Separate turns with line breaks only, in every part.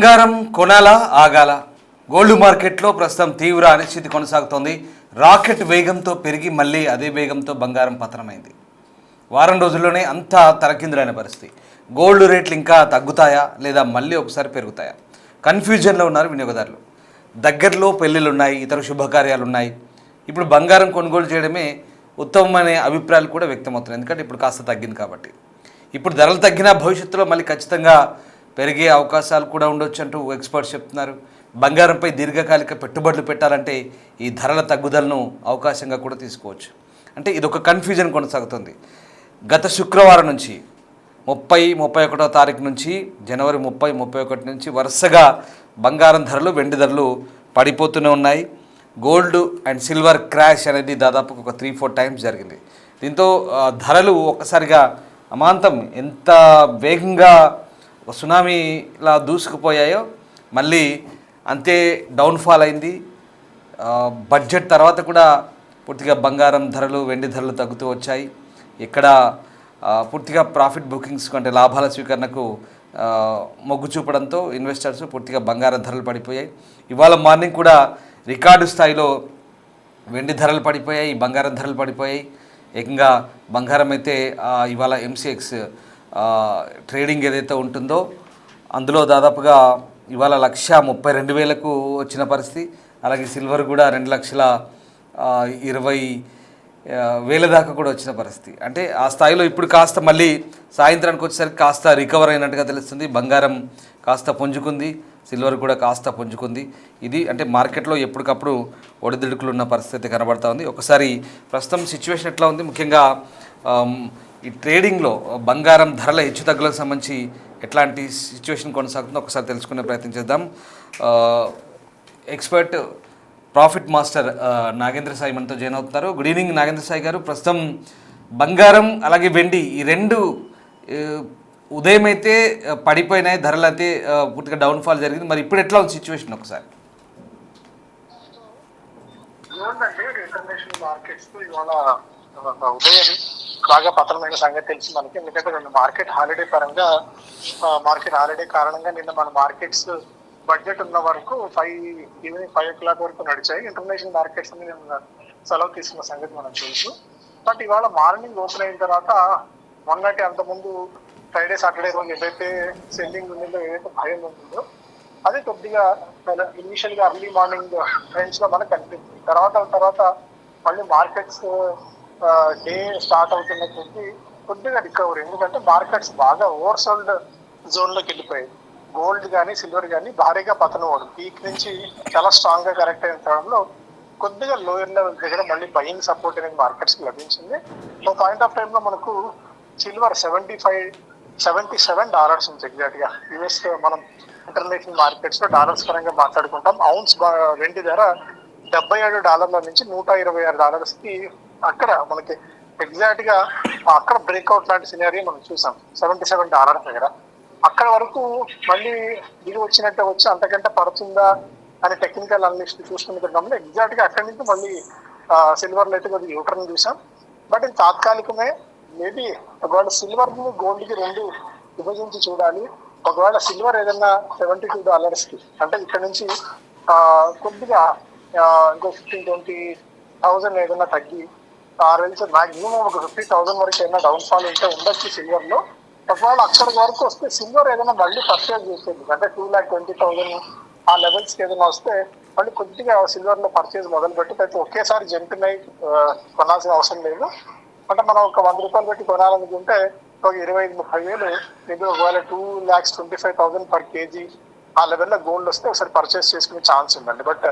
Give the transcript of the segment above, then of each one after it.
బంగారం కొనాలా ఆగాల? గోల్డ్ మార్కెట్లో ప్రస్తుతం తీవ్ర అనిశ్చితి కొనసాగుతోంది. రాకెట్ వేగంతో పెరిగి మళ్ళీ అదే వేగంతో బంగారం పతనమైంది. వారం రోజుల్లోనే అంతా తలకిందులైన పరిస్థితి. గోల్డ్ రేట్లు ఇంకా తగ్గుతాయా లేదా మళ్ళీ ఒకసారి పెరుగుతాయా? కన్ఫ్యూజన్లో ఉన్నారు వినియోగదారులు. దగ్గరలో పెళ్ళిళ్ళు ఉన్నాయి, ఇతర శుభకార్యాలు ఉన్నాయి. ఇప్పుడు బంగారం కొనుగోలు చేయడమే ఉత్తమమనే అభిప్రాయాలు కూడా వ్యక్తమవుతున్నాయి. ఎందుకంటే ఇప్పుడు కాస్త తగ్గింది కాబట్టి. ఇప్పుడు ధరలు తగ్గినా భవిష్యత్తులో మళ్ళీ ఖచ్చితంగా పెరిగే అవకాశాలు కూడా ఉండొచ్చు అంటూ ఎక్స్పర్ట్స్ చెప్తున్నారు. బంగారంపై దీర్ఘకాలిక పెట్టుబడులు పెట్టాలంటే ఈ ధరల తగ్గుదలను అవకాశంగా కూడా తీసుకోవచ్చు. అంటే ఇదొక కన్ఫ్యూజన్ కొనసాగుతుంది. గత శుక్రవారం నుంచి 30-31 తారీఖు నుంచి జనవరి 30-31 నుంచి వరుసగా బంగారం ధరలు, వెండి ధరలు పడిపోతూనే ఉన్నాయి. గోల్డ్ అండ్ సిల్వర్ క్రాష్ అనేది దాదాపు ఒక 3-4 టైమ్స్ జరిగింది. దీంతో ధరలు ఒక్కసారిగా అమాంతం ఎంత వేగంగా ఒక సునామీలా దూసుకుపోయాయో మళ్ళీ అంతే డౌన్ఫాల్ అయింది. బడ్జెట్ తర్వాత కూడా పూర్తిగా బంగారం ధరలు, వెండి ధరలు తగ్గుతూ వచ్చాయి. ఇక్కడ పూర్తిగా ప్రాఫిట్ బుకింగ్స్ అంటే లాభాల స్వీకరణకు మొగ్గు చూపడంతో ఇన్వెస్టర్స్ పూర్తిగా బంగారం ధరలు పడిపోయాయి. ఇవాళ మార్నింగ్ కూడా రికార్డు స్థాయిలో వెండి ధరలు పడిపోయాయి, బంగారం ధరలు పడిపోయాయి. ఏకంగా బంగారం అయితే ఇవాళ MCX ట్రేడింగ్ ఏదైతే ఉంటుందో అందులో దాదాపుగా ఇవాళ 1,32,000కు వచ్చిన పరిస్థితి. అలాగే సిల్వర్ కూడా 2,20,000 దాకా కూడా వచ్చిన పరిస్థితి. అంటే ఆ స్థాయిలో ఇప్పుడు కాస్త మళ్ళీ సాయంత్రానికి వచ్చేసరికి కాస్త రికవర్ అయినట్టుగా తెలుస్తుంది. బంగారం కాస్త పుంజుకుంది, సిల్వర్ కూడా కాస్త పుంజుకుంది. ఇది అంటే మార్కెట్లో ఎప్పటికప్పుడు ఒడిదుడుకులు ఉన్న పరిస్థితి కనబడతా ఉంది. ఒకసారి ప్రస్తుతం సిచ్యువేషన్ ఎట్లా ఉంది, ముఖ్యంగా ఈ ట్రేడింగ్లో బంగారం ధరల హెచ్చుతగ్గులకు సంబంధించి ఎట్లాంటి సిచ్యువేషన్ కొనసాగుతుందో ఒకసారి తెలుసుకునే ప్రయత్నం చేద్దాం. Expert profit master Nagendra Sai మనతో జాయిన్ అవుతున్నారు. గుడ్ ఈవినింగ్ నాగేంద్ర సాయి గారు. ప్రస్తుతం బంగారం అలాగే వెండి ఈ రెండు ఉదయం అయితే పడిపోయినాయి, ధరలు అయితే పూర్తిగా డౌన్ఫాల్ జరిగింది. మరి ఇప్పుడు ఎట్లా ఉంది సిచ్యువేషన్ ఒకసారి?
ఇంటర్నేషనల్ మార్కెట్స్ ఇవాళ ఉదయం బాగా పతనమైన సంగతి తెలిసి మనకి, ఎందుకంటే రెండు మార్కెట్ హాలిడే పరంగా మార్కెట్ హాలిడే కారణంగా నిన్న మన మార్కెట్స్ బడ్జెట్ ఉన్న వరకు ఈవినింగ్ 5 o'clock వరకు నడిచాయి. ఇంటర్నేషనల్ మార్కెట్స్ నిన్న సెలవు తీసుకున్న సంగతి మనం తెలుసు. బట్ ఇవాళ మార్నింగ్ ఓపెన్ అయిన తర్వాత మొన్నటి అంతకుముందు ఫ్రైడే సాటర్డే రోజు ఏదైతే సెల్లింగ్ ఉండిందో, ఏదైతే భయం ఉంటుందో అది కొద్దిగా ఇనిషియల్ గా అర్లీ మార్నింగ్ ట్రెండ్స్ లో మనకు కనిపిస్తుంది. తర్వాత మళ్ళీ మార్కెట్స్ డే స్టార్ట్ అవుతున్న కొద్దిగా రికవరీ. ఎందుకంటే మార్కెట్స్ బాగా ఓవర్ సోల్డ్ జోన్ లోకి వెళ్ళిపోయాయి. గోల్డ్ కానీ సిల్వర్ కానీ భారీగా పతనం అవడం, పీక్ నుంచి చాలా స్ట్రాంగ్ గా కరెక్ట్ అయిన తరంలో కొద్దిగా లోయర్ లెవెల్ దగ్గర మళ్ళీ బయింగ్ సపోర్ట్ అనేది మార్కెట్స్ కి లభించింది. ఒక పాయింట్ ఆఫ్ టైమ్ లో మనకు సిల్వర్ $77 ఉంది ఎగ్జాక్ట్ గా. యుఎస్ మనం ఇంటర్నేషనల్ మార్కెట్స్ లో డాలర్స్ పరంగా మాట్లాడుకుంటాం. ఔన్స్ వెండి ధర $77 నుంచి $126 కి అక్కడ మనకి ఎగ్జాక్ట్ గా అక్కడ బ్రేక్అవుట్ లాంటి సినారియో మనం చూసాం. $77 దగ్గర అక్కడ వరకు మళ్ళీ దిగి వచ్చినట్టే వచ్చి అంతకంటే పడుతుందా అని టెక్నికల్ అనలిస్ట్ చూసుకుంటున్నాము. ఎగ్జాక్ట్ గా అక్కడి నుంచి మళ్ళీ సిల్వర్ లో అయితే కొద్దిగా యూటర్న్ చూసాం. బట్ ఇది తాత్కాలికమే. మేబీ ఒకవేళ సిల్వర్ ని గోల్డ్ కి రెండు విభజించి చూడాలి. ఒకవేళ సిల్వర్ ఏదన్నా $72 కి, అంటే ఇక్కడ నుంచి కొద్దిగా ఇంకో 15,000-20,000 ఏదన్నా తగ్గి మాక్సిమం ఒక 50,000 వరకు ఏదైనా డౌన్ ఫాల్ ఉంటే ఉండొచ్చు సిల్వర్ లో. ఒకవేళ అక్కడి వరకు వస్తే సిల్వర్ ఏదైనా మళ్ళీ పర్చేజ్ చేసేది, అంటే 2,20,000 ఆ లెవెల్స్ కి ఏదైనా వస్తే మళ్ళీ కొద్దిగా సిల్వర్ లో పర్చేజ్ మొదలు పెట్టి అయితే ఒకేసారి జంపినై కొనాల్సిన అవసరం లేదు. అంటే మనం ఒక $100 పెట్టి కొనాలనుకుంటే ఒక 25,000-30,000 మేబీ ఒకవేళ 2,25,000 per kg ఆ లెవెల్లో గోల్డ్ వస్తే ఒకసారి పర్చేస్ చేసుకునే ఛాన్స్ ఉందండి. బట్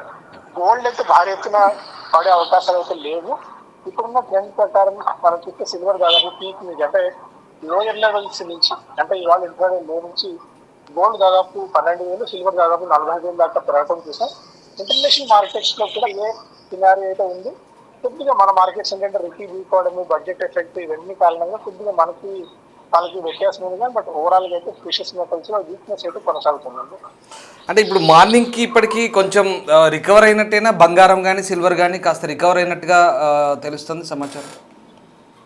గోల్డ్ అయితే భారీ ఎత్తున పడే అవకాశాలు అయితే లేవు. ఇప్పుడున్న ట్రెండ్ ప్రకారం మనం చూస్తే సిల్వర్ దాదాపు పీక్ నుంచి, అంటే లోయర్ లెవెల్స్ నుంచి, అంటే ఇవాళ ఇంటర్డే లో నుంచి గోల్డ్ దాదాపు 12,000, సిల్వర్ దాదాపు 40,000 దాకా పెరగడం చూసాం. ఇంటర్నేషనల్ మార్కెట్స్ లో కూడా ఏ సినారీ అయితే ఉంది. కొద్దిగా మన మార్కెట్స్ ఏంటంటే రిపీట్ వీకోవడము, బడ్జెట్ ఎఫెక్ట్ ఇవన్నీ కారణంగా కొద్దిగా మనకి వాళ్ళకి వ్యత్యాసం ఉంది. కానీ బట్ ఓవరాల్ గా అయితే ప్రెషియస్ మెటల్స్ లో వీక్నెస్ అయితే కొనసాగుతుందండి.
అంటే ఇప్పుడు మార్నింగ్కి ఇప్పటికీ కొంచెం రికవర్ అయినట్టేనా బంగారం కానీ సిల్వర్ కానీ కాస్త రికవర్ అయినట్టుగా తెలుస్తుంది సమాచారం?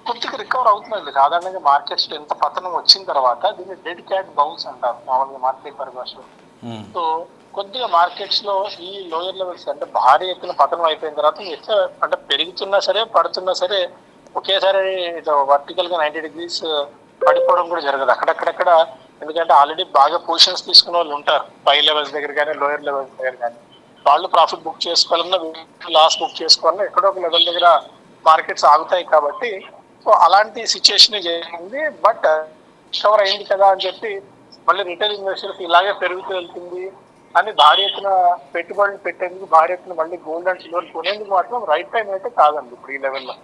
కొద్దిగా రికవర్ అవుతుందండి. సాధారణంగా మార్కెట్స్ లో ఎంత పతనం వచ్చిన తర్వాత దీన్ని డెడ్ క్యాట్ బౌన్స్ అంటారు మామూలుగా మార్కెట్ పరిభాషలో.
ఉమ్,
సో కొద్దిగా మార్కెట్స్ లో ఈ లోయర్ లెవెల్స్ అంటే భారీ ఎత్తున పతనం అయిపోయిన తర్వాత ఎంత అంటే పెరుగుతున్నా సరే పడుతున్నా సరే ఒకేసారి వర్టికల్ గా 90 degrees పడిపోవడం కూడా జరగదు. అక్కడక్కడక్కడ ఎందుకంటే ఆల్రెడీ బాగా పొజిషన్స్ తీసుకున్న వాళ్ళు ఉంటారు పై లెవెల్స్ దగ్గర కానీ లోయర్ లెవెల్స్ దగ్గర కానీ. వాళ్ళు ప్రాఫిట్ బుక్ చేసుకోవాలన్నా లాస్ బుక్ చేసుకోవాలన్నా ఎక్కడో ఒక లెవెల్ దగ్గర మార్కెట్స్ ఆగుతాయి కాబట్టి సో అలాంటి సిచ్యుయేషన్ జరిగింది. బట్ రికవర్ అయింది కదా అని చెప్పి మళ్ళీ రిటైల్ ఇన్వెస్టర్స్ ఇలాగే పెరుగుతూ వెళ్తుంది అని భారీ ఎత్తున పెట్టుబడులు పెట్టేందుకు భారీ ఎత్తున మళ్ళీ గోల్డ్ అండ్ సిల్వర్ కొనేందుకు మాత్రం రైట్ టైం అయితే కాదండి ఇప్పుడు ఈ లెవెల్లో.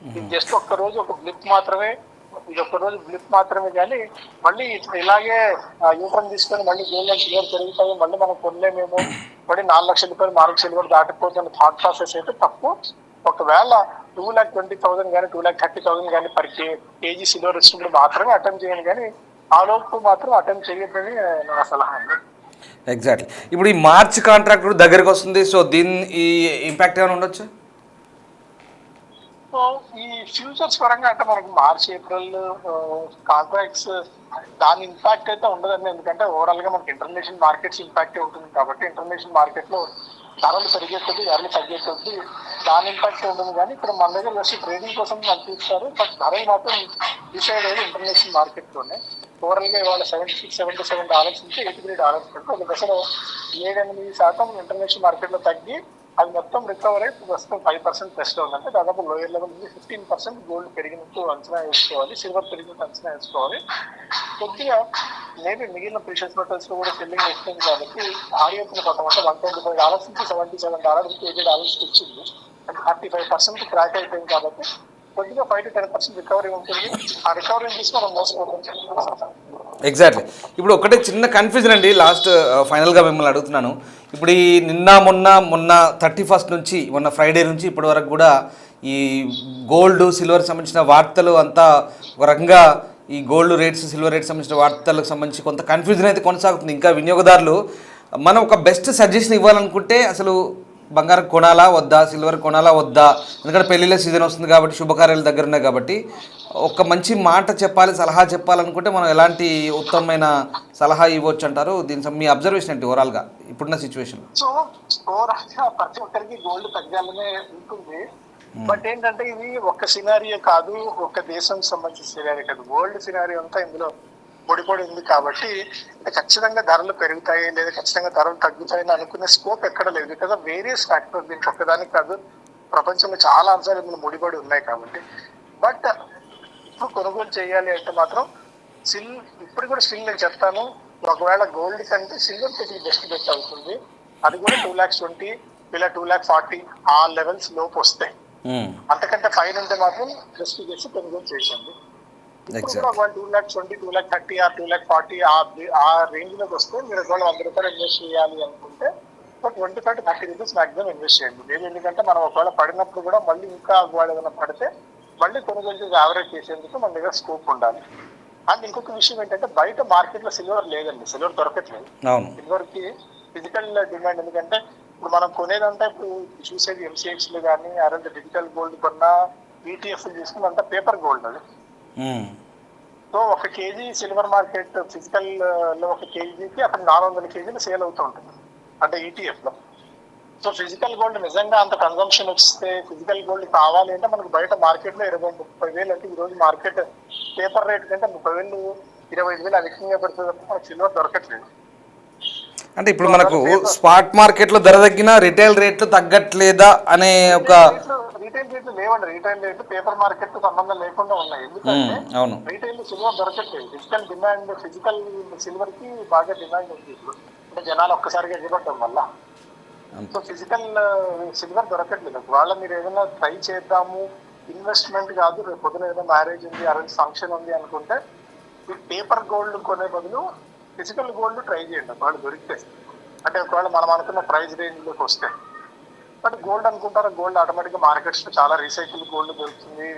ఇది జస్ట్ ఒక్క రోజు ఒక బ్లిప్ మాత్రమే, ఇది ఒక్క రోజు బ్లిప్ మాత్రమే. కానీ మళ్ళీ ఇలాగే యూటర్న్ తీసుకొని మళ్ళీ గోల్డ్ అండ్ సిల్వర్ పెరుగుతాయి, మళ్ళీ మనం కొనలేమేమో, మళ్ళీ 4 లక్షల రూపాయలు 4 లక్షల వరకు దాటిపోతున్న థాట్ ప్రాసెస్ అయితే తప్పు. ఒకవేళ 2,20,000 కానీ 2,30,000 కానీ పర్ కేజీ సిల్వర్ వచ్చినప్పుడు మాత్రమే అటెంప్ట్ చేయండి, కానీ ఆ లోపు మాత్రం అటెంప్ట్ చేయొద్దని నా సలహా అండి.
ఎగ్జాక్ట్లీ. ఇప్పుడు ఈ మార్చ్ కాంట్రాక్ట్ కూడా దగ్గరకు వస్తుంది, సో దీని ఈ ఇంపాక్ట్ ఏమైనా ఉండొచ్చు?
సో ఈ ఫ్యూచర్స్ పరంగా అంటే మనకు మార్చ్ ఏప్రిల్ కాంట్రాక్ట్స్ దాని ఇంపాక్ట్ అయితే ఉండదండి. ఎందుకంటే ఓవరాల్ గా మనకి ఇంటర్నేషనల్ మార్కెట్స్ ఇంపాక్ట్ ఉంటుంది కాబట్టి ఇంటర్నేషనల్ మార్కెట్ లో ధరలు పెరిగే కొద్ది ధరలు తగ్గే కొద్ది దాని ఇంపాక్ట్ ఉంటుంది. కానీ ఇక్కడ మన దగ్గర వచ్చి ట్రేడింగ్ కోసం చూస్తారు, బట్ ధరలు మాత్రం డిసైడ్ అయ్యేది ఇంటర్నేషనల్ మార్కెట్ లోనే. ఓవరాల్ గా ఇవాళ $77 నుంచి $83 వరకు ఒక దశలో 7-8% ఇంటర్నేషనల్ మార్కెట్ లో తగ్గి అది మొత్తం రికవర్ అయి ప్రస్తుతం 5% ప్లస్ లో ఉందంటే దాదాపు లోయర్ లెవెల్ నుంచి 15% గోల్డ్ పెరిగినట్టు అంచనా వేసుకోవాలి, సిల్వర్ పెరిగినట్టు అంచనా వేసుకోవాలి. కొద్దిగా మేబీ మిగిలిన ప్రీషియస్ మెటల్స్ లో కూడా సెల్లింగ్ వస్తుంది కాబట్టి భారీ ఎత్తున కొత్త మొత్తం $125 నుంచి $77 నుంచి $80 వచ్చింది. అంటే 35% క్రాక్ అయిపోయింది కాబట్టి కొద్దిగా 5 to 10% రికవరీ ఉంటుంది. ఆ రికవరీ తీసి మనం మోసపోతాం.
ఎగ్జాక్ట్లీ. ఇప్పుడు ఒకటే చిన్న కన్ఫ్యూజన్ అండి, లాస్ట్ ఫైనల్గా మిమ్మల్ని అడుగుతున్నాను. ఇప్పుడు ఈ మొన్న 31st నుంచి మొన్న ఫ్రైడే నుంచి ఇప్పటి వరకు కూడా ఈ గోల్డ్ సిల్వర్ సంబంధించిన వార్తలు అంతా ఒక రకంగా ఈ గోల్డ్ రేట్స్ సిల్వర్ రేట్స్ సంబంధించిన వార్తలకు సంబంధించి కొంత కన్ఫ్యూజన్ అయితే కొనసాగుతుంది. ఇంకా వినియోగదారులు మనం ఒక బెస్ట్ సజెషన్ ఇవ్వాలనుకుంటే అసలు బంగారం కొనాలా వద్దా, సిల్వర్ కొనాలా వద్దా, ఎందుకంటే పెళ్ళిళ్ళ సీజన్ వస్తుంది కాబట్టి శుభకార్యాలు దగ్గర ఉన్నాయి కాబట్టి ఒక మంచి మాట చెప్పాలి, సలహా చెప్పాలనుకుంటే మనం ఎలాంటి ఉత్తమమైన సలహా ఇవ్వచ్చు అంటారు? దీని మీ అబ్జర్వేషన్ ఏంటి ఓవరాల్గా ఇప్పుడున్న సిచ్యువేషన్?
సో ఓవరాల్ గా ప్రతి ఒక్కరికి గోల్డ్ తగ్గాలనే ఉంటుంది. బట్ ఏంటంటే ఇది ఒక్క సినారియో కాదు, ఒక దేశం సంబంధించిన సినారియో కాదు, వరల్డ్ సినారియో అంతా ఇందులో ముడిపడి ఉంది కాబట్టి ఖచ్చితంగా ధరలు పెరుగుతాయి లేదా ఖచ్చితంగా ధరలు తగ్గుతాయని అనుకునే స్కోప్ ఎక్కడ లేదు. బికాజ్ ఆఫ్ వేరియస్ ఫ్యాక్టర్స్, దీనికి ఒక్కదానికి కాదు, ప్రపంచంలో చాలా అంశాలు ఇందులో ముడిపడి ఉన్నాయి కాబట్టి. బట్ ఇప్పుడు కొనుగోలు చేయాలి అంటే మాత్రం ఇప్పుడు కూడా స్టిల్ నేను చెప్తాను, ఒకవేళ గోల్డ్ కంటే సిల్వర్ కొద్దిగా బెస్ట్ బెస్ట్ అవుతుంది. అది కూడా 2,20,000 ఇలా 2,40,000 ఆ లెవెల్స్ లోపు వస్తాయి. అంతకంటే పైన ఉంటే మాత్రం బెస్ట్ చేసి కొనుగోలు చేసింది. ఇప్పుడు కూడా 2,20,000 2,30,000 ఆ 2,40,000 ఆ రేంజ్ లోకి వస్తే మీరు ఒకవేళ ₹100 ఇన్వెస్ట్ చేయాలి అనుకుంటే 25 to 30 రూపీస్ మాక్సిమం ఇన్వెస్ట్ చేయండి. లేదు ఎందుకంటే మనం ఒకవేళ పడినప్పుడు కూడా మళ్ళీ ఇంకా ఒకవేళ ఏదైనా పడితే మళ్ళీ కొనుగోలు చేసి యావరేజ్ చేసేందుకు మన దగ్గర స్కోప్ ఉండాలి. అండ్ ఇంకొక విషయం ఏంటంటే బయట మార్కెట్ లో సిల్వర్ లేదండి, సిల్వర్ దొరకట్లేదు. సిల్వర్ కి ఫిజికల్ డిమాండ్, ఎందుకంటే ఇప్పుడు మనం కొనేదంతా ఇప్పుడు చూసేది ఎంసీఎక్స్ లో కానీ అరంత డిజిటల్ గోల్డ్ కొన్నా ఈటీఎఫ్ తీసుకుని అంతా పేపర్ గోల్డ్ అది. So 1 kg silver market physical లో 1 kgకి అక్కడ 400 kgలు సేల్ అవుతూ ఉంటుంది అంటే ఈటీఎఫ్ లో. సో ఫిజికల్ గోల్డ్ నిజంగా అంత కన్సంప్షన్ వస్తే ఫిజికల్ గోల్డ్ కావాలి అంటే మనకు బయట మార్కెట్ లో 20-30 అంటే ఈ రోజు మార్కెట్ పేపర్ రేట్ కంటే 30,000 25,000 అధికంగా పెడుతుంది, మనకు సిల్వర్ దొరకట్లేదు.
అంటే ఇప్పుడు మనకు స్పాట్ మార్కెట్లో ధర తగ్గినా రిటైల్ రేట్లు తగ్గట్లేదా అనే ఒక
రిటైల్ రేట్లు లేవండి. రిటైల్ రేట్లు పేపర్ మార్కెట్ తో సంబంధం లేకుండా ఉన్నాయి. ఎందుకంటే రిటైల్ సిల్వర్ దొరకట్లేదు. ఫిజికల్ డిమాండ్, ఫిజికల్ సిల్వర్ కి బాగా డిమాండ్ ఉంది ఇప్పుడు, అంటే జనాలు ఒక్కసారిగా ఎగబడటం వల్ల. సో ఫిజికల్ సిల్వర్ దొరకట్లేదు. ఒకవేళ మీరు ఏదైనా ట్రై చేద్దాము, ఇన్వెస్ట్మెంట్ కాదు, రేపు పొద్దున ఏదైనా మ్యారేజ్ ఉంది అరేంజ్ ఫంక్షన్ ఉంది అనుకుంటే ఈ పేపర్ గోల్డ్ కొనే బదులు ఫిజికల్ గోల్డ్ ట్రై చేయండి ఒకవేళ దొరికితే. అంటే ఒకవేళ మనం అనుకున్న ప్రైస్ రేంజ్ లోకి వస్తే. బట్ గోల్డ్ అనుకుంటారా, గోల్డ్ ఆటోమేటిక్ గా మార్కెట్స్ లో చాలా రీసైకిల్ గోల్డ్ దొరుకుతుంది.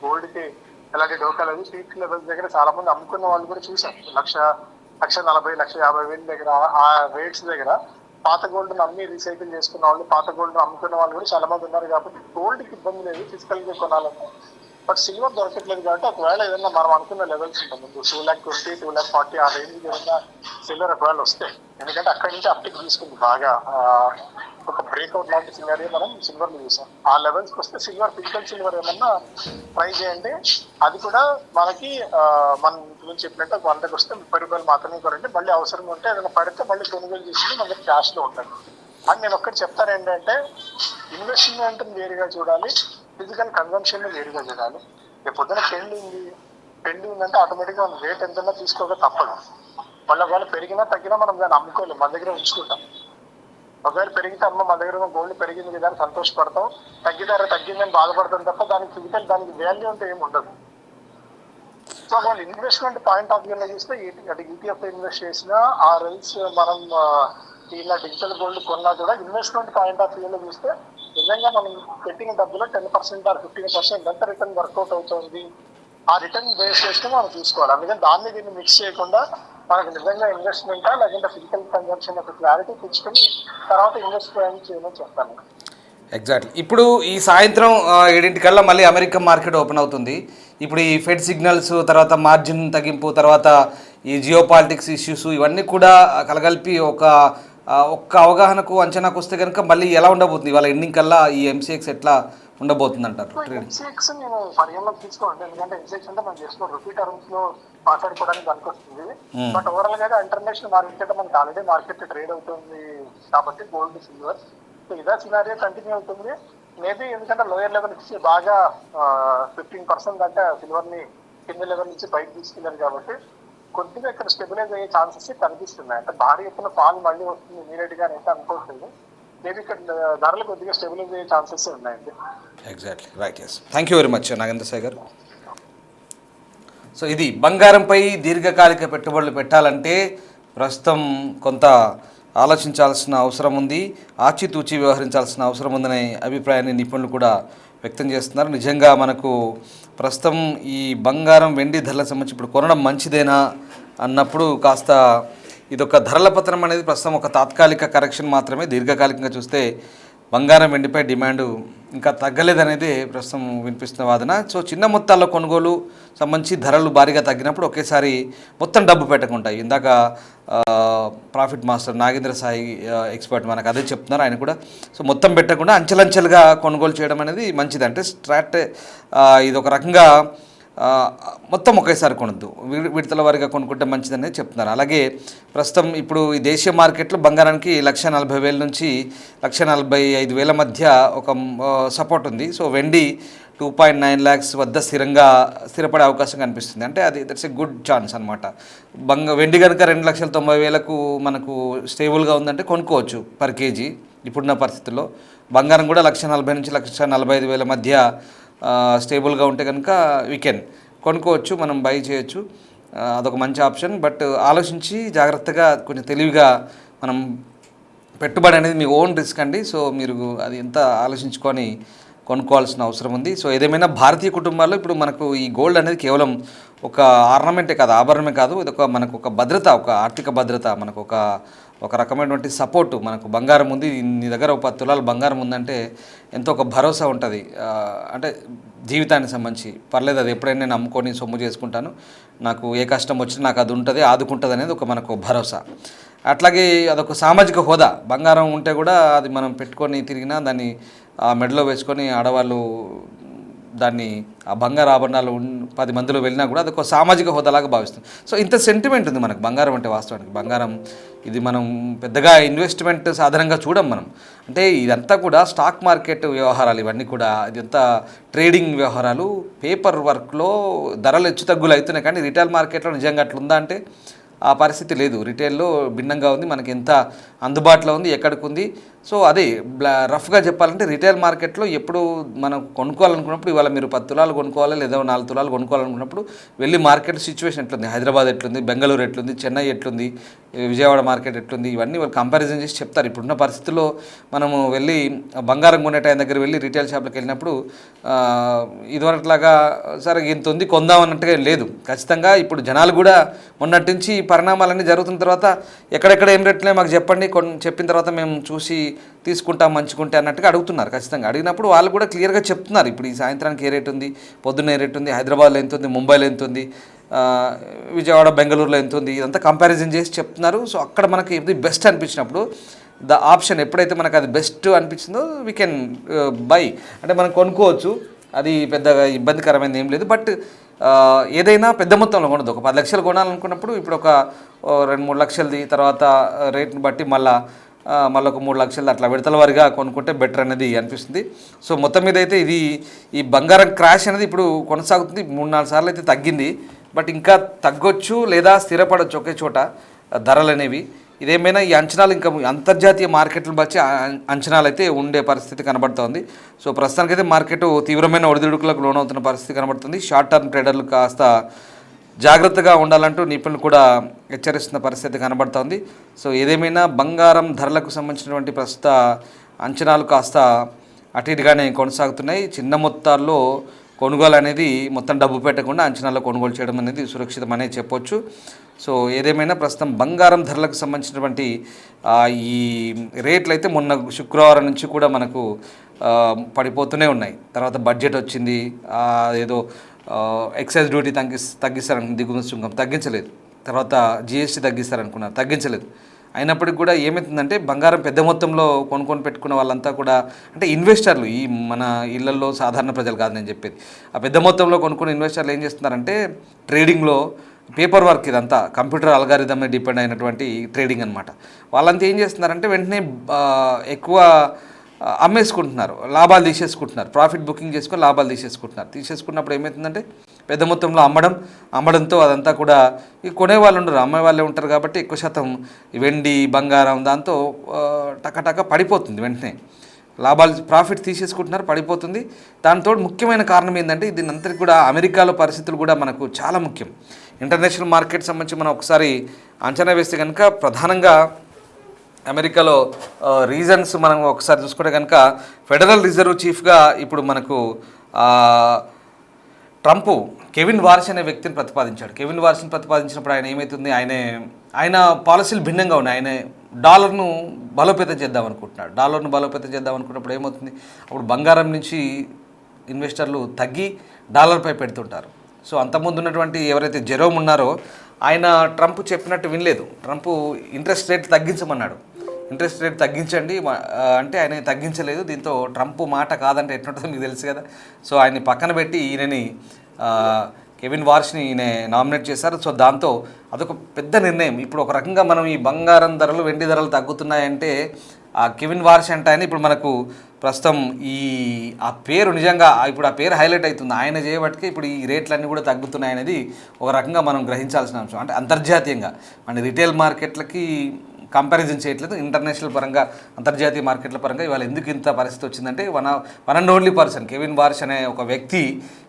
గోల్డ్ కి ఎలాంటి డోకా లేదు. పీక్ లెవెల్స్ దగ్గర చాలా మంది అమ్ముకున్న వాళ్ళు కూడా చూసాం, 1,40,000 1,50,000 దగ్గర ఆ రేట్స్ దగ్గర పాత గోల్డ్ అమ్మి రీసైకిల్ చేసుకున్న వాళ్ళు, పాత గోల్డ్ అమ్ముకున్న వాళ్ళు కూడా చాలా మంది ఉన్నారు. కాబట్టి గోల్డ్ కి ఇబ్బంది లేదు ఫిజికల్ గా కొనాలంటే. బట్ సిల్వర్ దొరకట్లేదు కాబట్టి ఒకవేళ ఏదైనా మనం అనుకున్న లెవెల్స్ ఉంటాం ముందు 2,20,000 2,40,000 ఆ రేంజ్ ఏదైనా సిల్వర్ ఒకవేళ వస్తే, ఎందుకంటే అక్కడి నుంచి అప్టిక్ తీసుకుంది బాగా, ఒక బ్రేక్అవుట్ లాంటి సినారియో మనం సిల్వర్ లో చూసాం. ఆ లెవెల్స్ వస్తే సిల్వర్, ఫిజికల్ సిల్వర్ ఏమన్నా ట్రై చేయండి. అది కూడా మనకి మనం గురించి చెప్పినట్టు 100కి వస్తే 30 రూపాయలు మాత్రమే కొనండి. మళ్ళీ అవసరం ఉంటే ఏదైనా పడితే మళ్ళీ కొనుగోలు చేసుకుని మనకి క్యాష్ లో ఉంటుంది. అని నేను ఒక్కటి చెప్తాను ఏంటంటే, ఇన్వెస్ట్మెంట్ వేరుగా చూడాలి, ఫిజికల్ కన్జంప్షన్ వేరుగా చూడాలి. రేపు పొద్దున పెండి ఉందంటే ఆటోమేటిక్గా మనం రేట్ ఎంతైనా తీసుకోక తప్పదు. మళ్ళీ ఒకవేళ పెరిగినా తగ్గినా మనం దాన్ని అమ్ముకోలేము, మన దగ్గర ఉంచుకుంటాం. ఒకవేళ పెరిగితే అమ్మ మన దగ్గర గోల్డ్ పెరిగింది కదా అని సంతోషపడతాం, తగ్గిందని బాధపడతాం తప్ప దానికి ఫిజికల్ దానికి వాల్యూ అంటే ఏమి ఉండదు. సో వాళ్ళు ఇన్వెస్ట్మెంట్ పాయింట్ ఆఫ్ వ్యూలో చూస్తే అంటే ఈటీఎఫ్ ఇన్వెస్ట్ చేసినా ఆ రైల్స్ మనం ఇలా డిజిటల్ గోల్డ్ కొన్నా కూడా ఇన్వెస్ట్మెంట్ పాయింట్ ఆఫ్ వ్యూలో చూస్తే నిజంగా మనం పెట్టిన డబ్బులో 10% ఆర్ 15% ఎంత రిటర్న్ వర్కౌట్ అవుతుంది, ఆ రిటర్న్ బేస్ చేసుకుని మనం చూసుకోవాలి. అందుకని దాన్ని దీన్ని మిక్స్ చేయకుండా మనకు నిజంగా ఇన్వెస్ట్మెంటా లేకుంటే ఫిజికల్ కన్జంప్షన్ యొక్క క్లారిటీ తెచ్చుకొని తర్వాత ఇన్వెస్ట్ చేయమని చెప్తాను.
ఎగ్జాక్ట్లీ. ఇప్పుడు ఈ సాయంత్రం 7 మళ్ళీ అమెరికా మార్కెట్ ఓపెన్ అవుతుంది. ఇప్పుడు ఈ ఫెడ్ సిగ్నల్స్, తర్వాత మార్జిన్ తగ్గింపు, తర్వాత ఈ జియో పాలిటిక్స్ ఇష్యూస్ ఇవన్నీ కూడా కలగలిపి ఒక్క అవగాహనకు అంచనాకు వస్తే కనుక మళ్ళీ ఎలా ఉండబోతుంది ఇవాళ ఎండింగ్ కల్లా ఈ ఎంసీఎక్స్ ఎట్లా ఉండబోతుంది అంటారు?
ఎంసీఎక్స్ నేను పరిగణలోకి తీసుకోండి, ఎందుకంటే ఎంసీఎక్స్ అంటే మనం చేసుకో రూపీ టర్మ్స్ లో మాట్లాడుకోవడానికి పనికొస్తుంది. బట్ ఓవరాల్ గా ఇంటర్నేషనల్ మార్కెట్ మనకి ఆల్రెడీ మార్కెట్ ట్రేడ్ అవుతుంది కాబట్టి గోల్డ్, సిల్వర్, సో ఇదే సినారియో కంటిన్యూ అవుతుంది. మేబీ ఎందుకంటే లోయర్ లెవెల్ నుంచి బాగా 15% దాకా సిల్వర్ ని కింద లెవెల్ నుంచి బయట తీసుకెళ్ళారు కాబట్టి కొద్దిగా ఇక్కడ స్టెబిలైజ్ అయ్యే ఛాన్సెస్ కనిపిస్తున్నాయి. అంటే భారీ ఎత్తున ఫాల్ మళ్ళీ వస్తుంది ఇమీడియట్ గా అయితే అనుకోవట్లేదు. మేబీ ఇక్కడ ధరలు కొద్దిగా స్టెబిలైజ్ అయ్యే ఛాన్సెస్ ఉన్నాయండి.
Exactly right. Yes, thank you very much Nagendra Sai గారు. సో ఇది బంగారంపై దీర్ఘకాలిక పెట్టుబడులు పెట్టాలంటే ప్రస్తుతం కొంత ఆలోచించాల్సిన అవసరం ఉంది, ఆచితూచి వ్యవహరించాల్సిన అవసరం ఉందనే అభిప్రాయాన్ని నిపుణులు కూడా వ్యక్తం చేస్తున్నారు. నిజంగా మనకు ప్రస్తుతం ఈ బంగారం, వెండి ధరలకు సంబంధించి ఇప్పుడు కొనడం మంచిదేనా అన్నప్పుడు కాస్త ఇదొక ధరల పతనం అనేది ప్రస్తుతం ఒక తాత్కాలిక కరెక్షన్ మాత్రమే. దీర్ఘకాలికంగా చూస్తే బంగారం, వెండిపై డిమాండ్ ఇంకా తగ్గలేదనేది ప్రస్తుతం వినిపిస్తున్న వాదన. సో చిన్న మొత్తాల్లో కొనుగోలు సంబంధించి ధరలు భారీగా తగ్గినప్పుడు ఒకేసారి మొత్తం డబ్బు పెట్టకుంటాయి. ఇందాక profit master Nagendra Sai expert మనకు అదే చెప్తున్నారు ఆయన కూడా. సో మొత్తం పెట్టకుండా అంచెలంచెలుగా కొనుగోలు చేయడం అనేది మంచిది. అంటే ఇది ఒక రకంగా మొత్తం ఒకేసారి కొనద్దు, విడతల వారిగా కొనుక్కుంటే మంచిదనేది చెప్తున్నారు. అలాగే ప్రస్తుతం ఇప్పుడు ఈ దేశీయ మార్కెట్లో బంగారానికి 1,40,000 నుంచి 1,45,000 మధ్య ఒక సపోర్ట్ ఉంది. సో వెండి 2.9 lakhs వద్ద స్థిరపడే అవకాశం కనిపిస్తుంది. అంటే అది దట్స్ ఎ గుడ్ ఛాన్స్ అనమాట. వెండి కనుక 2,90,000కు మనకు స్టేబుల్గా ఉందంటే కొనుక్కోవచ్చు పర్ కేజీ ఇప్పుడున్న పరిస్థితుల్లో. బంగారం కూడా 1,40,000 నుంచి 1,45,000 మధ్య స్టేబుల్గా ఉంటే కనుక వీకెండ్ కొనుక్కోవచ్చు, మనం బై చేయొచ్చు. అదొక మంచి ఆప్షన్. బట్ ఆలోచించి జాగ్రత్తగా కొంచెం తెలివిగా మనం పెట్టుబడి అనేది మీ ఓన్ రిస్క్ అండి. సో మీరు అది ఎంత ఆలోచించుకొని కొనుక్కోవాల్సిన అవసరం ఉంది. సో ఏదేమైనా భారతీయ కుటుంబాల్లో ఇప్పుడు మనకు ఈ గోల్డ్ అనేది కేవలం ఒక ఆర్నమెంటే కాదు, ఆభరణమే కాదు, ఇది మనకు ఒక భద్రత, ఒక ఆర్థిక భద్రత, మనకు ఒక రకమైనటువంటి సపోర్టు. మనకు బంగారం ఉంది, నీ దగ్గర ఒక 10 తులాలు బంగారం ఉందంటే ఎంతో ఒక భరోసా ఉంటుంది. అంటే జీవితానికి సంబంధించి పర్లేదు, అది ఎప్పుడైనా నేను అమ్ముకొని సొమ్ము చేసుకుంటాను, నాకు ఏ కష్టం వచ్చినా నాకు అది ఉంటుంది, ఆదుకుంటుంది అనేది మనకు భరోసా. అట్లాగే అదొక సామాజిక హోదా. బంగారం ఉంటే కూడా అది మనం పెట్టుకొని తిరిగినా దాన్ని మెడలో వేసుకొని ఆడవాళ్ళు దాన్ని ఆ బంగారు ఆభరణాలు 10 మందిలో వెళ్ళినా కూడా అదొక సామాజిక హోదాలాగా భావిస్తుంది. సో ఇంత సెంటిమెంట్ ఉంది మనకు బంగారం అంటే. వాస్తవానికి బంగారం ఇది మనం పెద్దగా ఇన్వెస్ట్మెంట్ సాధనంగా చూడం మనం. అంటే ఇదంతా కూడా స్టాక్ మార్కెట్ వ్యవహారాలు, ఇవన్నీ కూడా ఇదంతా ట్రేడింగ్ వ్యవహారాలు. పేపర్ వర్క్లో ధరలు హెచ్చు తగ్గులు అవుతున్నాయి, కానీ రిటైల్ మార్కెట్లో నిజంగా అట్లుందా అంటే ఆ పరిస్థితి లేదు. రిటైల్లో భిన్నంగా ఉంది, మనకి ఎంత అందుబాటులో ఉంది, ఎక్కడికి ఉంది. సో అదే రఫ్గా చెప్పాలంటే రిటైల్ మార్కెట్లో ఎప్పుడు మనం కొనుక్కోవాలనుకున్నప్పుడు, ఇవాళ మీరు 10 తులాలు కొనుక్కోవాలి లేదా 4 తులాలు కొనుక్కోవాలనుకున్నప్పుడు వెళ్ళి మార్కెట్ సిచ్యువేషన్ ఎట్లుంది, హైదరాబాద్ ఎట్లుంది, బెంగళూరు ఎట్లుంది, చెన్నై ఎట్లుంది, విజయవాడ మార్కెట్ ఎట్లుంది, ఇవన్నీ వాళ్ళు కంపారిజన్ చేసి చెప్తారు. ఇప్పుడున్న పరిస్థితుల్లో మనము వెళ్ళి బంగారం కొనే టైం దగ్గర వెళ్ళి రిటైల్ షాప్లకు వెళ్ళినప్పుడు ఇదివరకులాగా సరే ఇంత ఉంది కొందామన్నట్టుగా లేదు. ఖచ్చితంగా ఇప్పుడు జనాలు కూడా మొన్నటి నుంచి పరిణామాలన్నీ జరుగుతున్న తర్వాత ఎక్కడెక్కడ ఏం రేట్లే మాకు చెప్పండి, చెప్పిన తర్వాత మేము చూసి తీసుకుంటాం మంచుకుంటే అన్నట్టుగా అడుగుతున్నారు. ఖచ్చితంగా అడిగినప్పుడు వాళ్ళు కూడా క్లియర్గా చెప్తున్నారు. ఇప్పుడు ఈ సాయంత్రానికి ఏ రేట్ ఉంది, పొద్దున్న ఏ రేట్ ఉంది, హైదరాబాద్లో ఎంత ఉంది, ముంబైలో ఎంత ఉంది, విజయవాడ బెంగళూరులో ఎంత ఉంది, ఇదంతా కంపారిజన్ చేసి చెప్తున్నారు. సో అక్కడ మనకి ఇది బెస్ట్ అనిపించినప్పుడు ద ఆప్షన్ ఎప్పుడైతే మనకు అది బెస్ట్ అనిపించిందో వీ కెన్ బై, అంటే మనం కొనుక్కోవచ్చు. అది పెద్దగా ఇబ్బందికరమైనది ఏం లేదు. బట్ ఏదైనా పెద్ద మొత్తంలో కొనదు. ఒక 10 లక్షలు కొనాలనుకున్నప్పుడు ఇప్పుడు ఒక 2-3 లక్షలది, తర్వాత రేట్ని బట్టి మళ్ళీ ఒక 3 లక్షలు అట్లా విడతల వారిగా కొనుక్కుంటే బెటర్ అనేది అనిపిస్తుంది. సో మొత్తం మీద అయితే ఇది ఈ బంగారం క్రాష్ అనేది ఇప్పుడు కొనసాగుతుంది. 3-4 సార్లు అయితే తగ్గింది. బట్ ఇంకా తగ్గొచ్చు లేదా స్థిరపడవచ్చు ఒకే చోట ధరలు అనేవి. ఇదేమైనా ఈ అంచనాలు ఇంకా అంతర్జాతీయ మార్కెట్లను బట్టి అంచనాలు అయితే ఉండే పరిస్థితి కనబడుతోంది. సో ప్రస్తుతానికైతే మార్కెట్ తీవ్రమైన ఒడిదుడుకులకు లోనవుతున్న పరిస్థితి కనబడుతుంది. షార్ట్ టర్మ్ ట్రేడర్లు కాస్త జాగ్రత్తగా ఉండాలంటూ నిపుణులు కూడా హెచ్చరిస్తున్న పరిస్థితి కనబడుతోంది. సో ఏదేమైనా బంగారం ధరలకు సంబంధించినటువంటి ప్రస్తుత అంచనాలు కాస్త అటు ఇటుగానే కొనసాగుతున్నాయి. చిన్న మొత్తాల్లో కొనుగోలు అనేది మొత్తం డబ్బు పెట్టకుండా అంచనాల్లో కొనుగోలు చేయడం అనేది సురక్షితమనే చెప్పొచ్చు. సో ఏదేమైనా ప్రస్తుతం బంగారం ధరలకు సంబంధించినటువంటి ఈ రేట్లు అయితే మొన్న శుక్రవారం నుంచి కూడా మనకు పడిపోతూనే ఉన్నాయి. తర్వాత బడ్జెట్ వచ్చింది, ఏదో ఎక్సైజ్ డ్యూటీ తగ్గిస్తారనుకున్న దిగుమతి సుంకం తగ్గించలేదు. తర్వాత జిఎస్టీ తగ్గిస్తారనుకున్నారు, తగ్గించలేదు. అయినప్పటికీ కూడా ఏమవుతుందంటే బంగారం పెద్ద మొత్తంలో కొనుక్కొని పెట్టుకున్న వాళ్ళంతా కూడా, అంటే ఇన్వెస్టర్లు, ఈ మన ఇళ్లలో సాధారణ ప్రజలు కాదు నేను చెప్పేది, ఆ పెద్ద మొత్తంలో కొనుక్కున్న ఇన్వెస్టర్లు ఏం చేస్తున్నారంటే ట్రేడింగ్లో పేపర్ వర్క్, ఇదంతా కంప్యూటర్ అల్గారిథం మీద డిపెండ్ అయినటువంటి ట్రేడింగ్ అనమాట. వాళ్ళంతా ఏం చేస్తున్నారంటే వెంటనే ఎక్కువ అమ్మేసుకుంటున్నారు, లాభాలు తీసేసుకుంటున్నారు, ప్రాఫిట్ బుకింగ్ చేసుకొని లాభాలు తీసేసుకున్నప్పుడు ఏమవుతుందంటే పెద్ద మొత్తంలో అమ్మడంతో అదంతా కూడా ఈ కొనేవాళ్ళు ఉండరు, అమ్మే వాళ్ళే ఉంటారు. కాబట్టి ఎక్కువ శాతం వెండి బంగారం దాంతో టకటక పడిపోతుంది. వెంటనే లాభాలు ప్రాఫిట్ తీసేసుకుంటున్నారు, పడిపోతుంది. దాంతో ముఖ్యమైన కారణం ఏంటంటే దీని అంతటికి కూడా అమెరికాలో పరిస్థితులు కూడా మనకు చాలా ముఖ్యం. ఇంటర్నేషనల్ మార్కెట్ సంబంధించి మనం ఒకసారి అంచనా వేస్తే కనుక ప్రధానంగా అమెరికాలో రీజన్స్ మనం ఒకసారి చూసుకుంటే కనుక ఫెడరల్ రిజర్వ్ చీఫ్గా ఇప్పుడు మనకు ట్రంప్ కెవిన్ వార్ష్ అనే వ్యక్తిని ప్రతిపాదించాడు. కెవిన్ వార్ష్ని ప్రతిపాదించినప్పుడు ఆయన ఏమవుతుంది, ఆయన పాలసీలు భిన్నంగా ఉన్నాయి. ఆయన డాలర్ను బలోపేతం చేద్దాం అనుకున్నప్పుడు ఏమవుతుంది, అప్పుడు బంగారం నుంచి ఇన్వెస్టర్లు తగ్గి డాలర్పై పెడుతుంటారు. సో అంతకుముందు ఉన్నటువంటి ఎవరైతే జెరోమ్ ఉన్నారో ఆయన ట్రంప్ చెప్పినట్టు వినలేదు. ట్రంప్ ఇంట్రెస్ట్ రేట్ తగ్గించమన్నాడు. ఇంట్రెస్ట్ రేట్ తగ్గించండి అంటే ఆయన తగ్గించలేదు. దీంతో ట్రంప్ మాట కాదంటే ఎట్లుంటుందో మీకు తెలుసు కదా. సో ఆయన్ని పక్కన పెట్టి ఈయనని కెవిన్ వార్ష్ని ఈయన నామినేట్ చేశారు. సో దాంతో అదొక పెద్ద నిర్ణయం. ఇప్పుడు ఒక రకంగా మనం ఈ బంగారం ధరలు వెండి ధరలు తగ్గుతున్నాయంటే ఆ కెవిన్ వార్ష్ అంటే ఆయన ఇప్పుడు మనకు ప్రస్తుతం ఆ పేరు నిజంగా ఇప్పుడు ఆ పేరు హైలైట్ అవుతుంది. ఆయన చేయబట్టికి ఇప్పుడు ఈ రేట్లన్నీ కూడా తగ్గుతున్నాయనేది ఒక రకంగా మనం గ్రహించాల్సిన అంశం. అంటే అంతర్జాతీయంగా మన రిటైల్ మార్కెట్లకి కంపారిజన్ చేయట్లేదు, ఇంటర్నేషనల్ పరంగా అంతర్జాతీయ మార్కెట్ల పరంగా ఇవాళ ఎందుకు ఇంత పరిస్థితి వచ్చిందంటే one and only person Kevin వార్ష్ అనే ఒక వ్యక్తి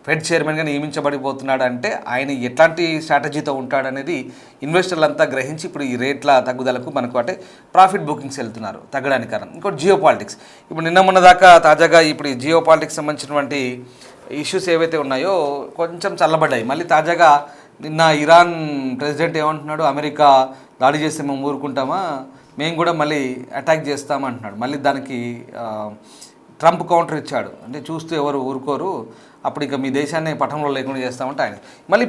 ఫెడ్ చైర్మన్గా నియమించబడిపోతున్నాడు. అంటే ఆయన ఎట్లాంటి స్ట్రాటజీతో ఉంటాడనేది ఇన్వెస్టర్లు అంతా గ్రహించి ఇప్పుడు ఈ రేట్ల తగ్గుదలకు మనకు అంటే ప్రాఫిట్ బుకింగ్స్ వెళ్తున్నారు తగ్గడానికి కారణం. ఇంకోటి జియో పాలిటిక్స్. ఇప్పుడు నిన్న మొన్న దాకా తాజాగా ఇప్పుడు ఈ జియో పాలిటిక్స్ సంబంధించినటువంటి ఇష్యూస్ ఏవైతే ఉన్నాయో కొంచెం చల్లబడ్డాయి. మళ్ళీ తాజాగా నిన్న ఇరాన్ ప్రెసిడెంట్ ఏమంటున్నాడు, అమెరికా దాడి చేస్తే మేము ఊరుకుంటామా, మేము కూడా మళ్ళీ అటాక్ చేస్తామంటున్నాడు. మళ్ళీ దానికి ట్రంప్ కౌంటర్ ఇచ్చాడు. అంటే చూస్తూ ఎవరు ఊరుకోరు, అప్పుడు ఇక మీ దేశాన్ని పట్టణంలో లేకుండా చేస్తామంటే ఆయన మళ్ళీ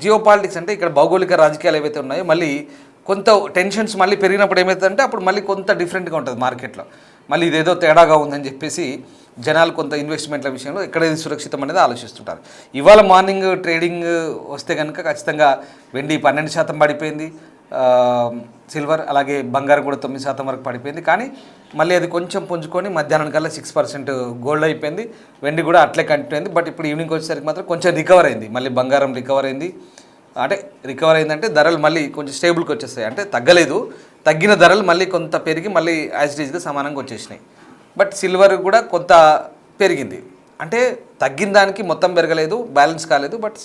జియో పాలిటిక్స్ అంటే ఇక్కడ భౌగోళిక రాజకీయాలు ఏవైతే ఉన్నాయో మళ్ళీ కొంత టెన్షన్స్ మళ్ళీ పెరిగినప్పుడు ఏమవుతుందంటే అప్పుడు మళ్ళీ కొంత డిఫరెంట్గా ఉంటుంది మార్కెట్లో. మళ్ళీ ఇదేదో తేడాగా ఉందని చెప్పేసి జనాలు కొంత ఇన్వెస్ట్మెంట్ల విషయంలో ఎక్కడేది సురక్షితం అనేది ఆలోచిస్తుంటారు. ఇవాళ మార్నింగ్ ట్రేడింగ్ వస్తే కనుక ఖచ్చితంగా వెండి 12% పడిపోయింది, సిల్వర్ అలాగే బంగారం కూడా 9% వరకు పడిపోయింది. కానీ మళ్ళీ అది కొంచెం పుంజుకొని మధ్యాహ్నం కల్లా 6% గోల్డ్ అయిపోయింది. వెండి కూడా అట్లే కంటిన్యూ అయింది. బట్ ఇప్పుడు ఈవినింగ్ వచ్చేసరికి మాత్రం కొంచెం రికవర్ అయింది. మళ్ళీ బంగారం రికవర్ అయింది. అంటే రికవర్ అయిందంటే ధరలు మళ్ళీ కొంచెం స్టేబుల్కి వచ్చేస్తాయి. అంటే తగ్గలేదు, తగ్గిన ధరలు మళ్ళీ కొంత పెరిగి మళ్ళీ యాజ్ ఇట్ ఈజ్గా సమానంగా వచ్చేసినాయి. బట్ సిల్వర్ కూడా కొంత పెరిగింది. అంటే తగ్గిన దానికి మొత్తం పెరగలేదు, బ్యాలెన్స్ కాలేదు. బట్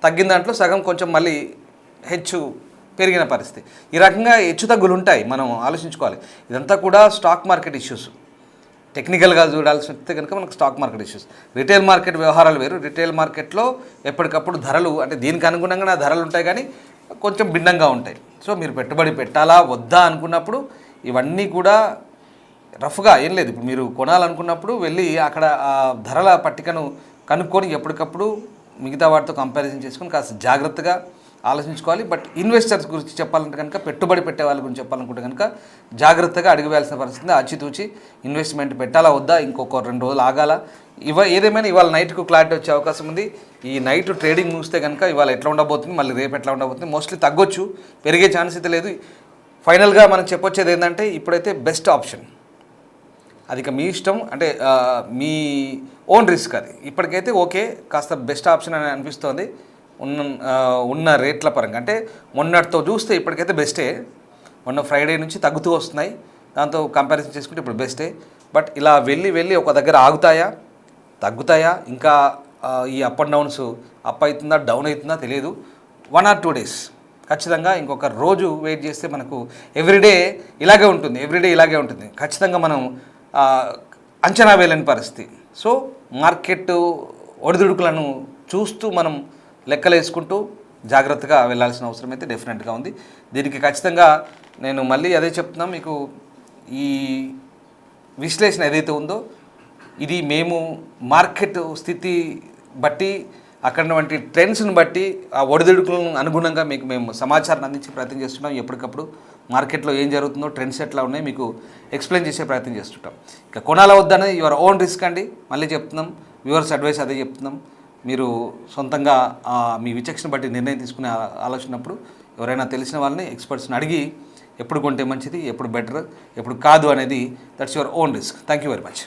తగ్గిన దాంట్లో సగం కొంచెం మళ్ళీ హెచ్చు పెరిగిన పరిస్థితి. ఈ రకంగా హెచ్చు తగ్గులు ఉంటాయి, మనం ఆలోచించుకోవాలి. ఇదంతా కూడా స్టాక్ మార్కెట్ ఇష్యూస్. టెక్నికల్గా చూడాల్సి వస్తే కనుక మనకు stock market issues. Retail market వ్యవహారాలు వేరు. రిటైల్ మార్కెట్లో ఎప్పటికప్పుడు ధరలు అంటే దీనికి అనుగుణంగా ధరలు ఉంటాయి కానీ కొంచెం భిన్నంగా ఉంటాయి. సో మీరు పెట్టుబడి పెట్టాలా వద్దా అనుకున్నప్పుడు ఇవన్నీ కూడా రఫ్గా ఏం లేదు. ఇప్పుడు మీరు కొనాలనుకున్నప్పుడు వెళ్ళి అక్కడ ఆ ధరల పట్టికను కనుక్కొని ఎప్పటికప్పుడు మిగతా వాటితో కంపారిజన్ చేసుకొని కాస్త జాగ్రత్తగా ఆలోచించుకోవాలి. బట్ ఇన్వెస్టర్స్ గురించి చెప్పాలంటే కనుక, పెట్టుబడి పెట్టే వాళ్ళ గురించి చెప్పాలనుకుంటే కనుక జాగ్రత్తగా అడిగివేయాల్సిన పరిస్థితి. ఆచితూచి ఇన్వెస్ట్మెంట్ పెట్టాలా వద్దా, ఇంకొక 2 రోజులు ఆగాల, ఏదేమైనా ఇవాళ నైట్కు క్లారిటీ వచ్చే అవకాశం ఉంది. ఈ నైట్ ట్రేడింగ్ చూస్తే కనుక ఇవాళ ఎట్లా ఉండబోతుంది, మళ్ళీ రేపు ఎట్లా ఉండబోతుంది, మోస్ట్లీ తగ్గొచ్చు, పెరిగే ఛాన్స్ అయితే లేదు. ఫైనల్గా మనం చెప్పొచ్చేది ఏంటంటే ఇప్పుడైతే బెస్ట్ ఆప్షన్, అది ఇక మీ ఇష్టం, అంటే మీ ఓన్ రిస్క్ అది. ఇప్పటికైతే ఓకే, కాస్త బెస్ట్ ఆప్షన్ అని అనిపిస్తోంది ఉన్న రేట్ల పరంగా. అంటే మొన్నటితో చూస్తే ఇప్పటికైతే బెస్టే. మొన్న ఫ్రైడే నుంచి తగ్గుతూ వస్తున్నాయి, దాంతో కంపారిజన్ చేసుకుంటే ఇప్పుడు బెస్టే. బట్ ఇలా వెళ్ళి ఒక దగ్గర ఆగుతాయా, తగ్గుతాయా, ఇంకా ఈ అప్ అండ్ డౌన్స్ అప్ అవుతుందా డౌన్ అవుతుందా తెలియదు. 1 or 2 days ఖచ్చితంగా, ఇంకొక రోజు వెయిట్ చేస్తే మనకు ఎవ్రీడే ఇలాగే ఉంటుంది. ఖచ్చితంగా మనం అంచనా వేయలేని పరిస్థితి. సో మార్కెట్ ఒడిదుడుకులను చూస్తూ మనం లెక్కలు వేసుకుంటూ జాగ్రత్తగా వెళ్ళాల్సిన అవసరం అయితే డెఫినెట్గా ఉంది. దీనికి ఖచ్చితంగా నేను మళ్ళీ అదే చెప్తున్నాం మీకు, ఈ విశ్లేషణ ఏదైతే ఉందో ఇది మేము మార్కెట్ స్థితి బట్టి, అక్కడ వంటి ట్రెండ్స్ని బట్టి, ఆ ఒడిదుడుకులను అనుగుణంగా మీకు మేము సమాచారం అందించే ప్రయత్నం చేస్తున్నాం. ఎప్పటికప్పుడు మార్కెట్లో ఏం జరుగుతుందో, ట్రెండ్స్ ఎట్లా ఉన్నాయి మీకు ఎక్స్ప్లెయిన్ చేసే ప్రయత్నం చేస్తుంటాం. ఇక కొనాలా వద్దనేది యువర్ ఓన్ రిస్క్ అండి. మళ్ళీ చెప్తున్నాం, వ్యూవర్స్ అడ్వైస్ అదే చెప్తున్నాం. మీరు సొంతంగా మీ విచక్షణ బట్టి నిర్ణయం తీసుకునే ఆలోచనప్పుడు ఎవరైనా తెలిసిన వాళ్ళని, ఎక్స్పర్ట్స్ని అడిగి ఎప్పుడు కొంటే మంచిది, ఎప్పుడు బెటర్, ఎప్పుడు కాదు అనేది, that's your own risk. Thank you very much.